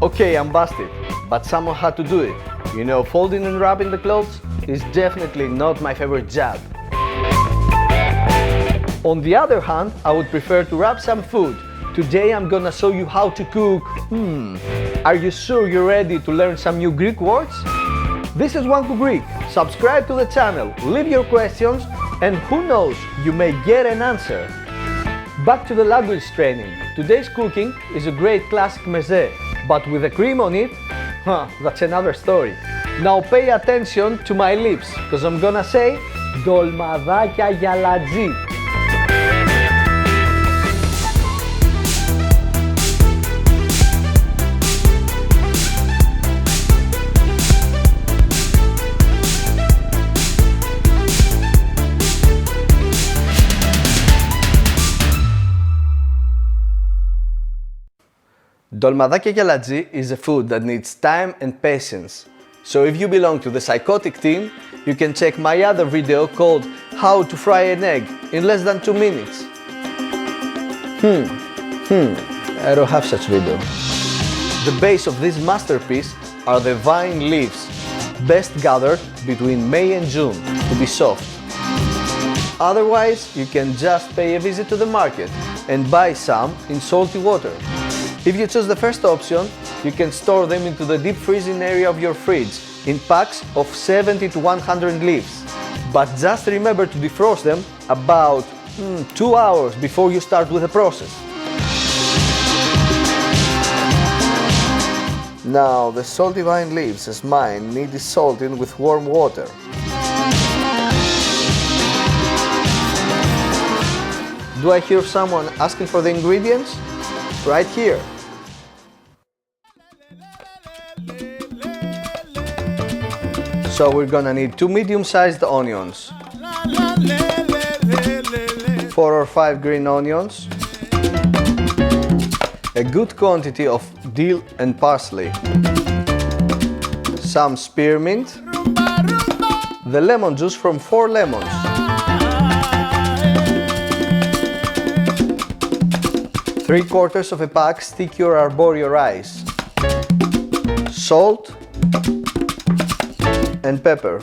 Okay, I'm busted, but someone had to do it. You know, folding and wrapping the clothes is definitely not my favorite job. On the other hand, I would prefer to wrap some food. Today I'm gonna show you how to cook. Are you sure you're ready to learn some new Greek words? This is One Cook Greek. Subscribe to the channel, leave your questions, and who knows, you may get an answer. Back to the language training. Today's cooking is a great classic meze, but with a cream on it, that's another story. Now pay attention to my lips, because I'm gonna say Ντολμαδάκια Γιαλαντζί. Ντολμαδάκια Γιαλαντζί is a food that needs time and patience. So if you belong to the psychotic team, you can check my other video called How to Fry an Egg in less than 2 minutes. I don't have such video. The base of this masterpiece are the vine leaves, best gathered between May and June to be soft. Otherwise, you can just pay a visit to the market and buy some in salty water. If you choose the first option, you can store them into the deep freezing area of your fridge in packs of 70 to 100 leaves. But just remember to defrost them about 2 hours before you start with the process. Now, the salty vine leaves, as mine, need salting with warm water. Do I hear someone asking for the ingredients? Right here. So we're gonna need 2 medium-sized onions, 4 or 5 green onions, a good quantity of dill and parsley, some spearmint, the lemon juice from 4 lemons, three-quarters of a pack sticky or arborio rice, salt, and pepper,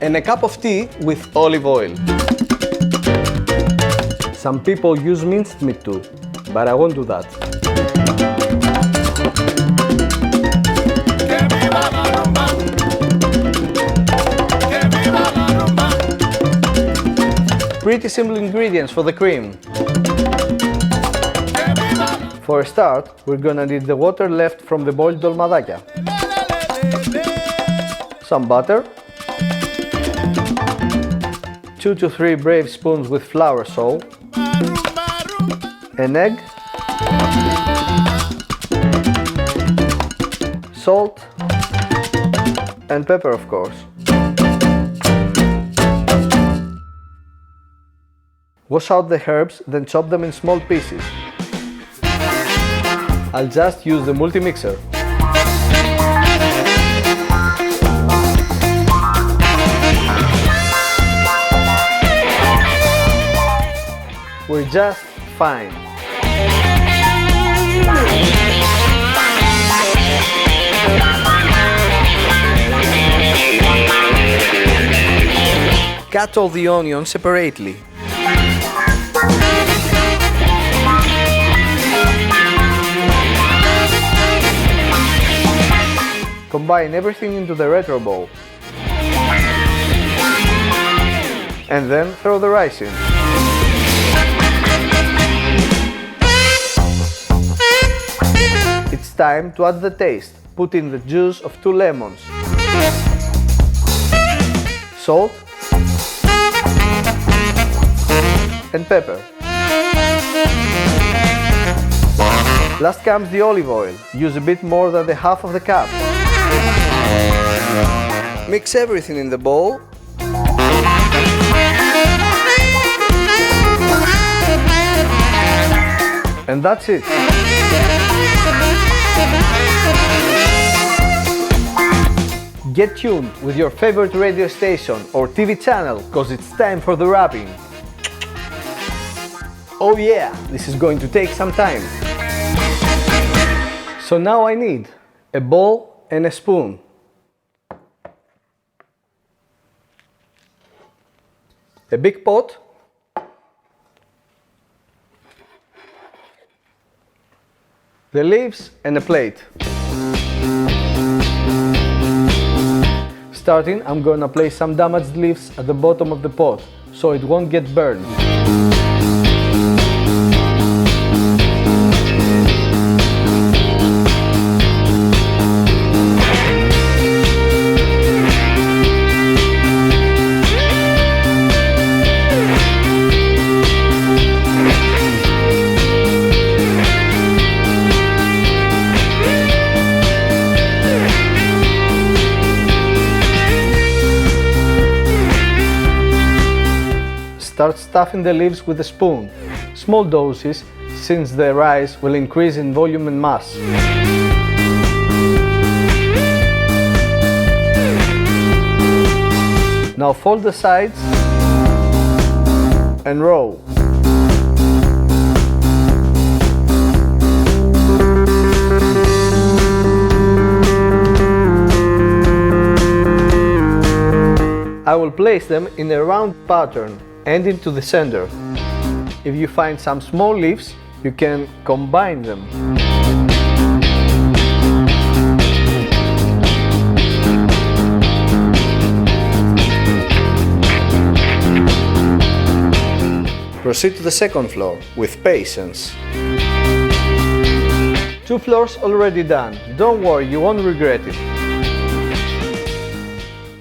and a cup of tea with olive oil. Some people use minced meat too, but I won't do that. Pretty simple ingredients for the cream. For a start, we're gonna need the water left from the boiled ντολμαδάκια, some butter, 2 to 3 brave spoons with flour salt, an egg, salt, and pepper, of course. Wash out the herbs, then chop them in small pieces. I'll just use the multi-mixer. We're just fine. Cut all the onions separately. Combine everything into the retro bowl. And then throw the rice in. It's time to add the taste. Put in the juice of 2 lemons, salt, and pepper. Last comes the olive oil. Use a bit more than the half of the cup. Mix everything in the bowl. And that's it. Get tuned with your favorite radio station or TV channel, cause it's time for the wrapping. Oh yeah, this is going to take some time. So now I need a bowl and a spoon. A big pot. The leaves and a plate. Starting, I'm gonna place some damaged leaves at the bottom of the pot so it won't get burned. Start stuffing the leaves with a spoon, small doses, since the rice will increase in volume and mass. Now fold the sides and roll. I will place them in a round pattern, ending to the center. If you find some small leaves, you can combine them. Proceed to the second floor with patience. 2 floors already done. Don't worry, you won't regret it.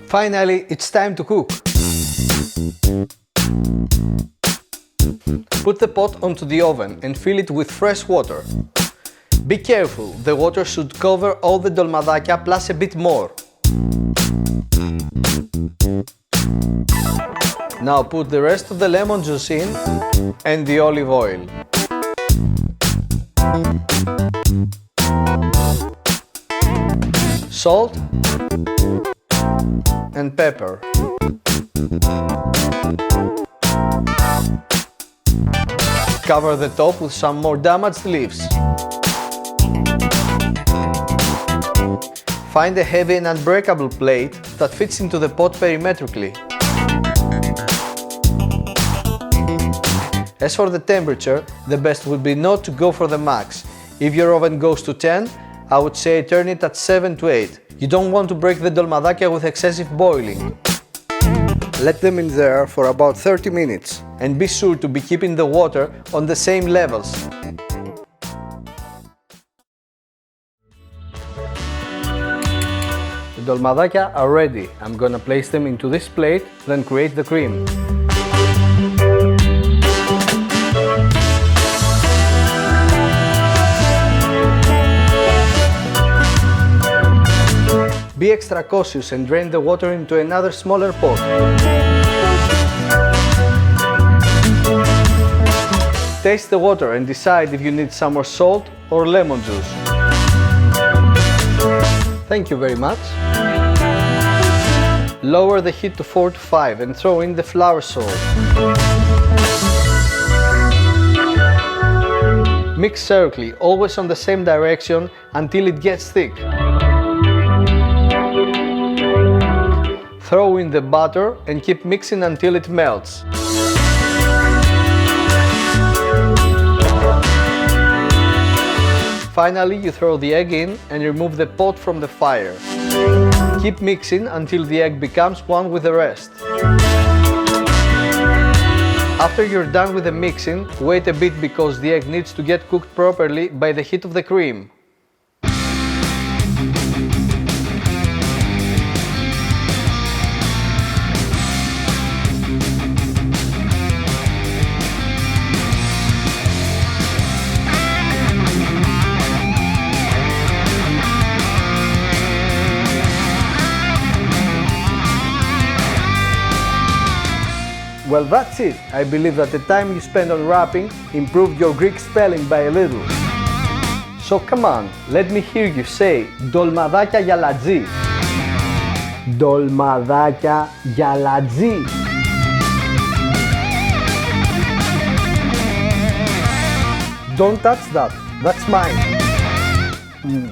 Finally, it's time to cook. Put the pot onto the oven and fill it with fresh water. Be careful, the water should cover all the ντολμαδάκια plus a bit more. Now put the rest of the lemon juice in and the olive oil. Salt and pepper. Cover the top with some more damaged leaves. Find a heavy and unbreakable plate that fits into the pot perimetrically. As for the temperature, the best would be not to go for the max. If your oven goes to 10, I would say turn it at 7 to 8. You don't want to break the ντολμαδάκια with excessive boiling. Let them in there for about 30 minutes and be sure to be keeping the water on the same levels. The ντολμαδάκια are ready. I'm gonna place them into this plate, then create the cream. Be extra cautious and drain the water into another smaller pot. Taste the water and decide if you need some more salt or lemon juice. Thank you very much. Lower the heat to 4 to 5 and throw in the flour salt. Mix circularly, always on the same direction until it gets thick. Throw in the butter and keep mixing until it melts. Finally, you throw the egg in and remove the pot from the fire. Keep mixing until the egg becomes one with the rest. After you're done with the mixing, wait a bit because the egg needs to get cooked properly by the heat of the cream. Well, that's it. I believe that the time you spent on wrapping improved your Greek spelling by a little. So come on, let me hear you say Ντολμαδάκια Γιαλαντζί. Ντολμαδάκια Γιαλαντζί. Don't touch that. That's mine. Mm.